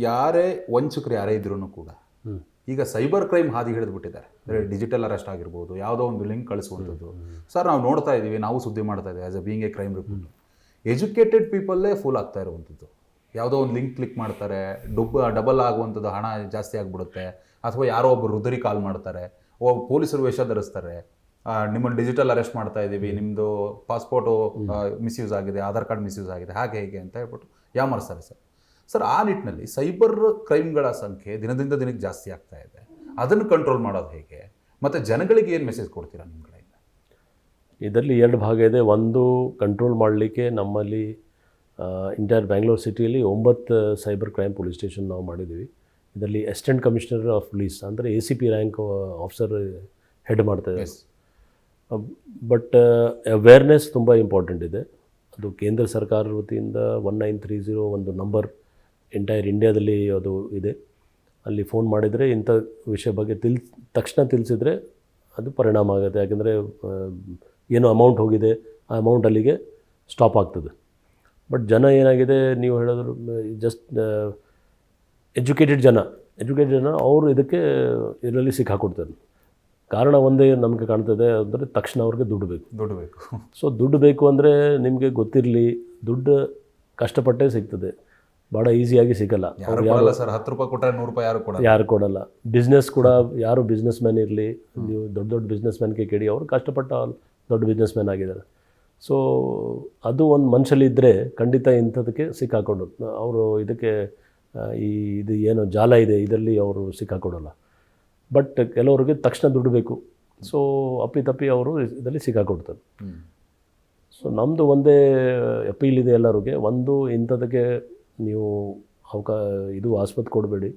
ಯಾರೇ ವಂಚಕರು ಯಾರೇ ಇದ್ರೂ ಕೂಡ ಈಗ ಸೈಬರ್ ಕ್ರೈಮ್ ಹಾದಿ ಹಿಡಿದ್ಬಿಟ್ಟಿದ್ದಾರೆ. ಡಿಜಿಟಲ್ ಅರೆಸ್ಟ್ ಆಗಿರ್ಬೋದು, ಯಾವುದೋ ಒಂದು ಲಿಂಕ್ ಕಳಿಸುವಂಥದ್ದು. ಸರ್ ನಾವು ನೋಡ್ತಾ ಇದ್ದೀವಿ, ನಾವು ಸುದ್ದಿ ಮಾಡ್ತಾ ಇದ್ದೀವಿ as a being a crime report. Educated ಪೀಪಲ್ಲೇ ಫೂಲ್ ಆಗ್ತಾ ಇರುವಂಥದ್ದು. ಯಾವುದೋ ಒಂದು ಲಿಂಕ್ ಕ್ಲಿಕ್ ಮಾಡ್ತಾರೆ, ಡಬಲ್ ಆಗುವಂಥದ್ದು, ಹಣ ಜಾಸ್ತಿ ಆಗಿಬಿಡುತ್ತೆ. ಅಥವಾ ಯಾರೋ ಒಬ್ಬರು ರುದರಿ ಕಾಲ್ ಮಾಡ್ತಾರೆ, ಪೊಲೀಸರು ವೇಷ ಧರಿಸ್ತಾರೆ, ನಿಮ್ಮನ್ನು ಡಿಜಿಟಲ್ ಅರೆಸ್ಟ್ ಮಾಡ್ತಾ ಇದ್ದೀವಿ, ನಿಮ್ಮದು ಪಾಸ್ಪೋರ್ಟು ಮಿಸ್ಯೂಸ್ ಆಗಿದೆ, ಆಧಾರ್ ಕಾರ್ಡ್ ಮಿಸ್ಯೂಸ್ ಆಗಿದೆ, ಹಾಗೆ ಹೇಗೆ ಅಂತ ಹೇಳ್ಬಿಟ್ಟು ಯಾಮರ್ಸ್ತಾರೆ ಸರ್. ಆ ನಿಟ್ಟಿನಲ್ಲಿ ಸೈಬರ್ ಕ್ರೈಮ್ಗಳ ಸಂಖ್ಯೆ ದಿನದಿಂದ ದಿನಕ್ಕೆ ಜಾಸ್ತಿ ಆಗ್ತಾ ಇದೆ. ಅದನ್ನು ಕಂಟ್ರೋಲ್ ಮಾಡೋದು ಹೇಗೆ, ಮತ್ತು ಜನಗಳಿಗೆ ಏನು ಮೆಸೇಜ್ ಕೊಡ್ತೀರಾ ನಿಮ್ಮ ಕಡೆಯಿಂದ? ಇದರಲ್ಲಿ ಎರಡು ಭಾಗ ಇದೆ. ಒಂದು, ಕಂಟ್ರೋಲ್ ಮಾಡಲಿಕ್ಕೆ ನಮ್ಮಲ್ಲಿ ಇಂಟೈರ್ ಬ್ಯಾಂಗ್ಳೂರು ಸಿಟಿಯಲ್ಲಿ 9 ಸೈಬರ್ ಕ್ರೈಮ್ ಪೊಲೀಸ್ ಸ್ಟೇಷನ್ ನಾವು ಮಾಡಿದ್ದೀವಿ. ಇದರಲ್ಲಿ ಅಸಿಸ್ಟೆಂಟ್ ಕಮಿಷನರ್ ಆಫ್ ಪೊಲೀಸ್ ಅಂದರೆ ACP ರ್ಯಾಂಕ್ ಆಫೀಸರ್ ಹೆಡ್ ಮಾಡ್ತಾಯಿದ್ದಾರೆ. ಬಟ್ ಅವೇರ್ನೆಸ್ ತುಂಬ ಇಂಪಾರ್ಟೆಂಟ್ ಇದೆ. ಅದು ಕೇಂದ್ರ ಸರ್ಕಾರದ ವತಿಯಿಂದ 1930 ಒಂದು ನಂಬರ್ ಎಂಟೈರ್ ಇಂಡಿಯಾದಲ್ಲಿ ಅದು ಇದೆ. ಅಲ್ಲಿ ಫೋನ್ ಮಾಡಿದರೆ ಇಂಥ ವಿಷಯ ಬಗ್ಗೆ ತಕ್ಷಣ ತಿಳಿಸಿದರೆ ಅದು ಪರಿಣಾಮ ಆಗುತ್ತೆ. ಯಾಕೆಂದರೆ ಏನು ಅಮೌಂಟ್ ಹೋಗಿದೆ ಆ ಅಮೌಂಟ್ ಅಲ್ಲಿಗೆ ಸ್ಟಾಪ್ ಆಗ್ತದೆ. ಬಟ್ ಜನ ಏನಾಗಿದೆ, ನೀವು ಹೇಳಿದ್ರು ಜಸ್ಟ್ ಎಜುಕೇಟೆಡ್ ಜನ ಅವರು ಇದರಲ್ಲಿ ಸಿಕ್ಕಾಕೊಡ್ತಾರೆ. ಕಾರಣ ಒಂದೇ ನಮಗೆ ಕಾಣ್ತದೆ, ಅಂದರೆ ತಕ್ಷಣ ಅವ್ರಿಗೆ ದುಡ್ಡು ಬೇಕು. ಸೊ ದುಡ್ಡು ಬೇಕು ಅಂದರೆ ನಿಮಗೆ ಗೊತ್ತಿರಲಿ, ದುಡ್ಡು ಕಷ್ಟಪಟ್ಟೇ ಸಿಗ್ತದೆ, ಭಾಳ ಈಸಿಯಾಗಿ ಸಿಗಲ್ಲ. ಸರ್ 10 ರೂಪಾಯಿ ಕೊಟ್ಟರೆ 100 ರೂಪಾಯಿ ಯಾರು ಕೊಡಲ್ಲ. ಬಿಸ್ನೆಸ್ ಕೂಡ ಯಾರು ಬಿಸ್ನೆಸ್ ಮ್ಯಾನ್ ಇರಲಿ, ನೀವು ದೊಡ್ಡ ಬಿಸ್ನೆಸ್ ಮ್ಯಾನ್ಗೆ ಕೇಳಿ, ಅವರು ಕಷ್ಟಪಟ್ಟ ದೊಡ್ಡ ಬಿಸ್ನೆಸ್ ಮ್ಯಾನ್ ಆಗಿದ್ದಾರೆ. ಸೊ ಅದು ಒಂದು ಮನುಷ್ಯಲ್ಲಿ ಇದ್ದರೆ ಖಂಡಿತ ಇಂಥದಕ್ಕೆ ಸಿಕ್ಕಾಕೊಂಡು ಅವರು ಇದಕ್ಕೆ ಇದು ಏನು ಜಾಲ ಇದೆ ಇದರಲ್ಲಿ ಅವರು ಸಿಕ್ಕಾಕೊಡಲ್ಲ. ಬಟ್ ಕೆಲವ್ರಿಗೆ ತಕ್ಷಣ ದುಡ್ಡು ಬೇಕು. ಸೊ ಅಪ್ಪಿತಪ್ಪಿ ಅವರು ಇದರಲ್ಲಿ ಸಿಕ್ಕಾಕೊಡ್ತಾರೆ. ಸೊ ನಮ್ಮದು ಒಂದೇ ಅಪೀಲ್ ಇದೆ ಎಲ್ಲರಿಗೆ. ಒಂದು, ಇಂಥದಕ್ಕೆ ನೀವು ಇದು ಆಸ್ಪತ್ರೆ ಕೊಡಬೇಡಿ.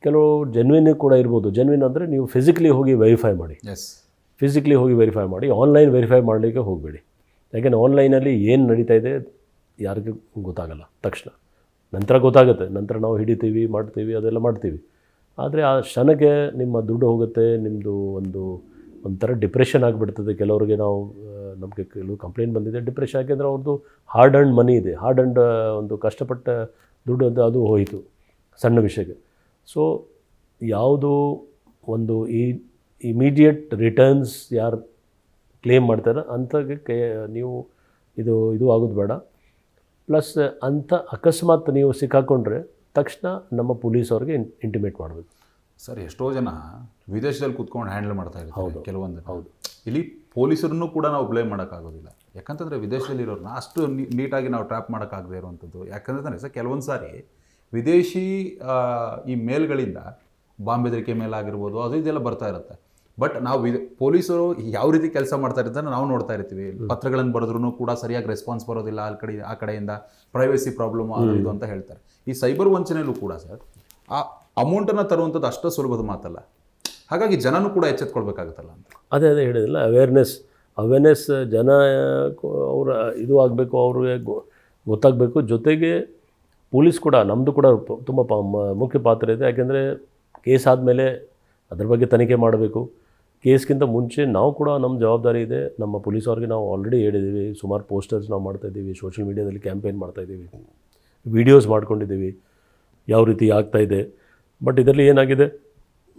ಕೆಲವು ಜೆನ್ವಿನ್ ಕೂಡ ಇರ್ಬೋದು. ಜೆನ್ವಿನ್ ಅಂದರೆ ನೀವು ಫಿಸಿಕಲಿ ಹೋಗಿ ವೆರಿಫೈ ಮಾಡಿ, ಆನ್ಲೈನ್ ವೆರಿಫೈ ಮಾಡಲಿಕ್ಕೆ ಹೋಗಬೇಡಿ. ಯಾಕೆಂದರೆ ಆನ್ಲೈನಲ್ಲಿ ಏನು ನಡೀತಾ ಇದೆ ಯಾರಿಗೂ ಗೊತ್ತಾಗಲ್ಲ. ತಕ್ಷಣ ನಂತರ ಗೊತ್ತಾಗುತ್ತೆ, ನಂತರ ನಾವು ಹಿಡಿತೀವಿ, ಅದೆಲ್ಲ ಮಾಡ್ತೀವಿ. ಆದರೆ ಆ ಕ್ಷಣಕ್ಕೆ ನಿಮ್ಮ ದುಡ್ಡು ಹೋಗುತ್ತೆ, ನಿಮ್ಮದು ಒಂಥರ ಡಿಪ್ರೆಷನ್ ಆಗಿಬಿಡ್ತದೆ. ಕೆಲವರಿಗೆ ನಮಗೆ ಕೆಲವು ಕಂಪ್ಲೇಂಟ್ ಬಂದಿದೆ ಡಿಪ್ರೆಷನ್. ಯಾಕೆಂದರೆ ಅವ್ರದ್ದು ಹಾರ್ಡ್ ಅಂಡ್ ಮನಿ ಇದೆ, ಹಾರ್ಡ್ ಅಂಡ್ ಒಂದು ಕಷ್ಟಪಟ್ಟ ದುಡ್ಡು ಅಂತ ಅದು ಹೋಯಿತು ಸಣ್ಣ ವಿಷಯಕ್ಕೆ. ಸೊ ಯಾವುದು ಒಂದು ಇಮಿಡಿಯೇಟ್ ರಿಟರ್ನ್ಸ್ ಯಾರು ಕ್ಲೇಮ್ ಮಾಡ್ತಾರೆ ಅಂಥಕ್ಕೆ ನೀವು ಇದು ಆಗೋದು ಬೇಡ. ಪ್ಲಸ್ ಅಂಥ ಅಕಸ್ಮಾತ್ ನೀವು ಸಿಕ್ಕಾಕೊಂಡ್ರೆ ತಕ್ಷಣ ನಮ್ಮ ಪೊಲೀಸವ್ರಿಗೆ ಇಂಟಿಮೇಟ್ ಮಾಡಬೇಕು. ಸರ್, ಎಷ್ಟೋ ಜನ ವಿದೇಶದಲ್ಲಿ ಕೂತ್ಕೊಂಡು ಹ್ಯಾಂಡಲ್ ಮಾಡ್ತಾ ಇರ್ತಾರೆ ಕೆಲವೊಂದು. ಇಲ್ಲಿ ಪೊಲೀಸರನ್ನು ಕೂಡ ನಾವು ಬ್ಲೇಮ್ ಮಾಡೋಕ್ಕಾಗೋದಿಲ್ಲ. ಯಾಕಂತಂದರೆ ವಿದೇಶದಲ್ಲಿರೋರನ್ನ ಅಷ್ಟು ನೀಟಾಗಿ ನಾವು ಟ್ರ್ಯಾಪ್ ಮಾಡೋಕ್ಕಾಗದೇ ಇರುವಂಥದ್ದು. ಯಾಕಂತಂದರೆ ಸರ್, ಕೆಲವೊಂದು ಸಾರಿ ವಿದೇಶಿ ಈ ಮೇಲ್ಗಳಿಂದ ಬಾಂಬ್ ಬೆದರಿಕೆ ಮೇಲಾಗಿರ್ಬೋದು, ಅದು ಇದೆಲ್ಲ ಬರ್ತಾ ಇರುತ್ತೆ. ಬಟ್ ನಾವು ಪೊಲೀಸರು ಯಾವ ರೀತಿ ಕೆಲಸ ಮಾಡ್ತಾ ಇರ್ತಾರೆ ನಾವು ನೋಡ್ತಾ ಇರ್ತೀವಿ. ಪತ್ರಗಳನ್ನು ಬರೆದ್ರೂ ಕೂಡ ಸರಿಯಾಗಿ ರೆಸ್ಪಾನ್ಸ್ ಬರೋದಿಲ್ಲ ಆ ಕಡೆಯಿಂದ. ಪ್ರೈವಸಿ ಪ್ರಾಬ್ಲಮ್ ಅದು ಇದು ಅಂತ ಹೇಳ್ತಾರೆ. ಈ ಸೈಬರ್ ವಂಚನೆಯಲ್ಲೂ ಕೂಡ ಸರ್ ಆ ಅಮೌಂಟನ್ನು ತರುವಂಥದ್ದು ಅಷ್ಟು ಸುಲಭದ ಮಾತಲ್ಲ. ಹಾಗಾಗಿ ಜನನೂ ಕೂಡ ಎಚ್ಚೆತ್ಕೊಳ್ಬೇಕಾಗುತ್ತಲ್ಲ ಅಂತ. ಅದೇ ಹೇಳಿದಿಲ್ಲ, ಅವೇರ್ನೆಸ್ ಜನ ಅವರ ಇದು ಆಗಬೇಕು, ಅವ್ರಿಗೆ ಗೊತ್ತಾಗಬೇಕು. ಜೊತೆಗೆ ಪೊಲೀಸ್ ಕೂಡ, ನಮ್ಮದು ಕೂಡ ತುಂಬ ಮುಖ್ಯ ಪಾತ್ರ ಇದೆ. ಯಾಕೆಂದರೆ ಕೇಸ್ ಆದಮೇಲೆ ಅದ್ರ ಬಗ್ಗೆ ತನಿಖೆ ಮಾಡಬೇಕು. ಕೇಸ್ಗಿಂತ ಮುಂಚೆ ನಾವು ಕೂಡ ನಮ್ಮ ಜವಾಬ್ದಾರಿ ಇದೆ. ನಮ್ಮ ಪೊಲೀಸವ್ರಿಗೆ ನಾವು ಆಲ್ರೆಡಿ ಹೇಳಿದ್ದೀವಿ, ಸುಮಾರು ಪೋಸ್ಟರ್ಸ್ ನಾವು ಮಾಡ್ತಾಯಿದ್ದೀವಿ, ಸೋಷಿಯಲ್ ಮೀಡಿಯಾದಲ್ಲಿ ಕ್ಯಾಂಪೇನ್ ಮಾಡ್ತಾಯಿದ್ದೀವಿ, ವೀಡಿಯೋಸ್ ಮಾಡ್ಕೊಂಡಿದ್ದೀವಿ ಯಾವ ರೀತಿ ಆಗ್ತಾಯಿದೆ. ಬಟ್ ಇದರಲ್ಲಿ ಏನಾಗಿದೆ,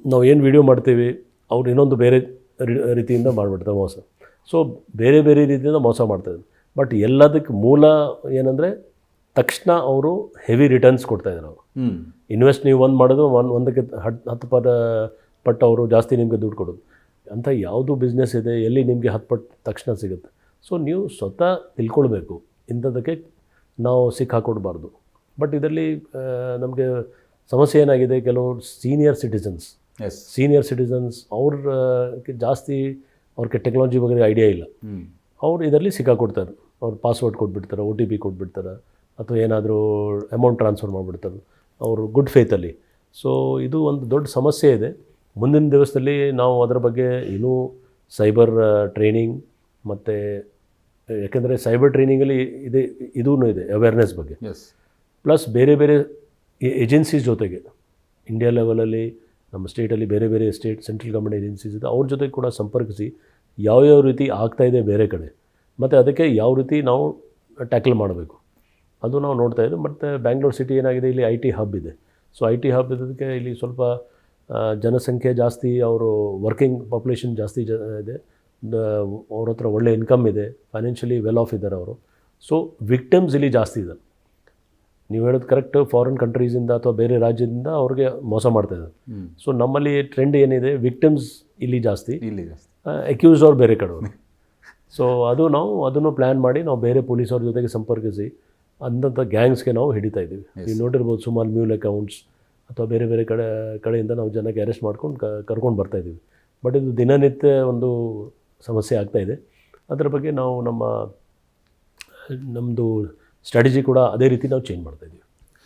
ನಾವು ಏನು ವೀಡಿಯೋ ಮಾಡ್ತೀವಿ ಅವ್ರು ಇನ್ನೊಂದು ಬೇರೆ ರೀತಿಯಿಂದ ಮಾಡಿಬಿಡ್ತಾರೆ ಮೋಸ. ಸೊ ಬೇರೆ ರೀತಿಯಿಂದ ಮೋಸ ಮಾಡ್ತಾಯಿದ್ದಾರೆ. ಬಟ್ ಎಲ್ಲದಕ್ಕೆ ಮೂಲ ಏನಂದರೆ ತಕ್ಷಣ ಅವರು ಹೆವಿ ರಿಟರ್ನ್ಸ್ ಕೊಡ್ತಾಯಿದ್ದಾರೆ. ಅವರು ಇನ್ವೆಸ್ಟ್ ನೀವು ಮಾಡೋದು ಒಂದಕ್ಕೆ 10 ಪಟ್ಟು ಅವರು ಜಾಸ್ತಿ ನಿಮಗೆ ದುಡ್ಡು ಕೊಡೋದು. ಅಂತ ಯಾವುದು ಬಿಸ್ನೆಸ್ ಇದೆ ಎಲ್ಲಿ ನಿಮಗೆ 10 ಪಟ್ಟು ತಕ್ಷಣ ಸಿಗುತ್ತೆ. ಸೊ ನೀವು ಸ್ವತಃ ತಿಳ್ಕೊಳ್ಬೇಕು, ಇಂಥದಕ್ಕೆ ನಾವು ಸಿಕ್ಕಾಕೊಡ್ಬಾರ್ದು. ಬಟ್ ಇದರಲ್ಲಿ ನಮಗೆ ಸಮಸ್ಯೆ ಏನಾಗಿದೆ, ಕೆಲವು ಸೀನಿಯರ್ ಸಿಟಿಸನ್ಸ್ ಅವ್ರಿಗೆ ಜಾಸ್ತಿ ಅವ್ರಿಗೆ ಟೆಕ್ನಾಲಜಿ ಬಗ್ಗೆ ಐಡಿಯಾ ಇಲ್ಲ. ಅವ್ರು ಇದರಲ್ಲಿ ಸಿಕ್ಕಾಕೊಡ್ತಾರೆ. ಅವ್ರು ಪಾಸ್ವರ್ಡ್ ಕೊಟ್ಬಿಡ್ತಾರೆ, OTP ಕೊಟ್ಬಿಡ್ತಾರೆ, ಅಥವಾ ಏನಾದರೂ ಅಮೌಂಟ್ ಟ್ರಾನ್ಸ್ಫರ್ ಮಾಡಿಬಿಡ್ತಾರೆ ಅವರು ಗುಡ್ ಫೇತಲ್ಲಿ. ಸೊ ಇದು ಒಂದು ದೊಡ್ಡ ಸಮಸ್ಯೆ ಇದೆ. ಮುಂದಿನ ದಿವಸದಲ್ಲಿ ನಾವು ಅದರ ಬಗ್ಗೆ ಇನ್ನೂ ಸೈಬರ್ ಟ್ರೈನಿಂಗ್ ಮತ್ತು ಯಾಕೆಂದರೆ ಸೈಬರ್ ಟ್ರೈನಿಂಗಲ್ಲಿ ಇದೂ ಇದೆ ಅವೇರ್ನೆಸ್ ಬಗ್ಗೆ. ಪ್ಲಸ್ ಬೇರೆ ಏಜೆನ್ಸೀಸ್ ಜೊತೆಗೆ ಇಂಡಿಯಾ ಲೆವೆಲಲ್ಲಿ ನಮ್ಮ ಸ್ಟೇಟಲ್ಲಿ ಬೇರೆ ಸೆಂಟ್ರಲ್ ಗೌರ್ಮೆಂಟ್ ಏಜೆನ್ಸೀಸ್ ಇದೆ, ಅವ್ರ ಜೊತೆ ಕೂಡ ಸಂಪರ್ಕಿಸಿ ಯಾವ್ಯಾವ ರೀತಿ ಆಗ್ತಾಯಿದೆ ಬೇರೆ ಕಡೆ, ಮತ್ತು ಅದಕ್ಕೆ ಯಾವ ರೀತಿ ನಾವು ಟ್ಯಾಕಲ್ ಮಾಡಬೇಕು ಅದು ನಾವು ನೋಡ್ತಾಯಿದ್ದೀವಿ. ಮತ್ತು ಬ್ಯಾಂಗ್ಳೂರು ಸಿಟಿ ಏನಾಗಿದೆ, ಇಲ್ಲಿ IT ಹಬ್ ಇದೆ. ಸೊ ಐ ಟಿ ಹಬ್ ಇದ್ದದಕ್ಕೆ ಇಲ್ಲಿ ಸ್ವಲ್ಪ ಜನಸಂಖ್ಯೆ ಜಾಸ್ತಿ, ಅವರು ವರ್ಕಿಂಗ್ ಪಾಪ್ಯುಲೇಷನ್ ಜಾಸ್ತಿ ಇದೆ, ಅವ್ರ ಹತ್ರ ಒಳ್ಳೆ ಇನ್ಕಮ್ ಇದೆ, ಫೈನಾನ್ಷಿಯಲಿ ವೆಲ್ ಆಫ್ ಇದ್ದಾರೆ ಅವರು. ಸೊ ವಿಕ್ಟಿಮ್ಸ್ ಇಲ್ಲಿ ಜಾಸ್ತಿ ಇದೆ. ನೀವು ಹೇಳೋದು ಕರೆಕ್ಟ್, ಫಾರಿನ್ ಕಂಟ್ರೀಸಿಂದ ಅಥವಾ ಬೇರೆ ರಾಜ್ಯದಿಂದ ಅವ್ರಿಗೆ ಮೋಸ ಮಾಡ್ತಾಯಿದ್ದಾರೆ. ಸೊ ನಮ್ಮಲ್ಲಿ ಟ್ರೆಂಡ್ ಏನಿದೆ, ವಿಕ್ಟಿಮ್ಸ್ ಇಲ್ಲಿ ಜಾಸ್ತಿ, ಅಕ್ಯೂಸ್ಡ್ ಅವ್ರು ಬೇರೆ ಕಡೆಯವರು. ಸೊ ನಾವು ಅದನ್ನು ಪ್ಲ್ಯಾನ್ ಮಾಡಿ ನಾವು ಬೇರೆ ಪೊಲೀಸವ್ರ ಜೊತೆಗೆ ಸಂಪರ್ಕಿಸಿ ಅಂದಂಥ ಗ್ಯಾಂಗ್ಸ್ಗೆ ನಾವು ಹಿಡಿತಾ ಇದ್ದೀವಿ. ನೀವು ನೋಡಿರ್ಬೋದು, ಸುಮಾರು ಮ್ಯೂಲ್ ಅಕೌಂಟ್ಸ್ ಅಥವಾ ಬೇರೆ ಬೇರೆ ಕಡೆಯಿಂದ ನಾವು ಜನಕ್ಕೆ ಅರೆಸ್ಟ್ ಮಾಡ್ಕೊಂಡು ಕರ್ಕೊಂಡು ಬರ್ತಾಯಿದ್ದೀವಿ. ಬಟ್ ಇದು ದಿನನಿತ್ಯ ಒಂದು ಸಮಸ್ಯೆ ಆಗ್ತಾಯಿದೆ. ಅದರ ಬಗ್ಗೆ ನಾವು ನಮ್ಮದು ಸ್ಟ್ರಾಟಜಿ ಕೂಡ ಅದೇ ರೀತಿ ನಾವು ಚೇಂಜ್ ಮಾಡ್ತಾಯಿದ್ದೀವಿ.